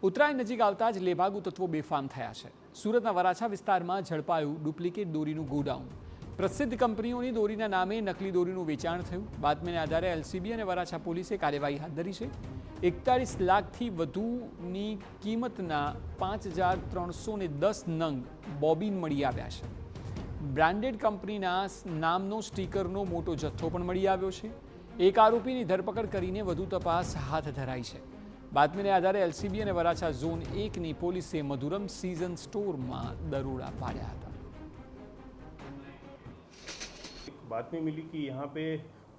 ઉત્તરાયણ નજીક આવતા જ લેભાગુ તત્વો બેફામ થયા છે। સુરતના વરાછા વિસ્તારમાં ઝડપાયું ડુપ્લિકેટ દોરીનું ગોડાઉન। પ્રસિદ્ધ કંપનીઓની દોરીના નામે નકલી દોરીનું વેચાણ થયું। બાતમીને આધારે એલસીબી અને વરાછા પોલીસે કાર્યવાહી હાથ ધરી છે। 41 લાખથી વધુની કિંમતના 5310 નંગ બોબિન મળી આવ્યા છે। બ્રાન્ડેડ કંપનીના નામનો સ્ટીકરનો મોટો જથ્થો પણ મળી આવ્યો છે। એક આરોપીની ધરપકડ કરીને વધુ તપાસ હાથ ધરાઈ છે। બાતમીને આધારે એલસીબી અને વરાછા ઝોન 1ની પોલીસે મધુરમ સીઝન સ્ટોરમાં દરોડા પાડ્યા હતા। बातमी मिली कि यहाँ पे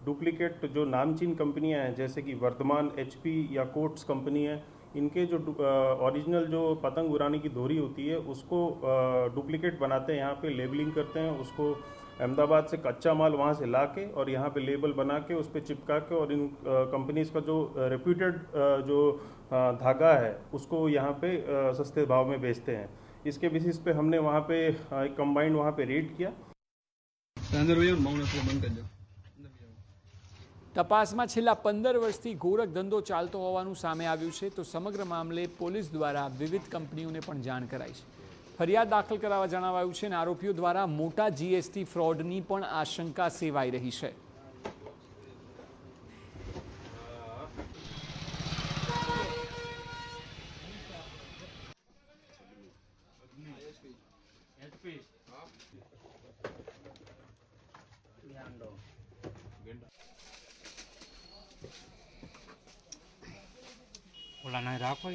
डुप्लीकेट जो नामचीन कंपनियां हैं जैसे कि वर्धमान, एचपी या कोट्स कंपनी है, इनके जो ओरिजिनल जो पतंग उड़ाने की डोरी होती है उसको डुप्लीकेट बनाते हैं, यहाँ पे लेबलिंग करते हैं, उसको अहमदाबाद से कच्चा माल वहाँ से ला के और यहाँ पे लेबल बना के उस पर चिपका के और इन कंपनीज का जो रेप्यूटेड जो धागा है उसको यहाँ पे सस्ते भाव में बेचते हैं। इसके बेसिस पे हमने वहाँ पे एक कंबाइंड वहाँ पे रेड किया। તપાસમાં છેલ્લા 15 વર્ષથી ગોરખ ધંધો ચાલતો હોવાનું સામે આવ્યું છે, તો સમગ્ર મામલે પોલીસ દ્વારા વિવિધ કંપનીઓને પણ જાણ કરાઈ છે। ફરિયાદ દાખલ કરાવવા જણાવાયું છે અને આરોપીઓ દ્વારા મોટા જીએસટી ફ્રોડની પણ આશંકા સેવાઈ રહી છે। ઓલા ના રાખો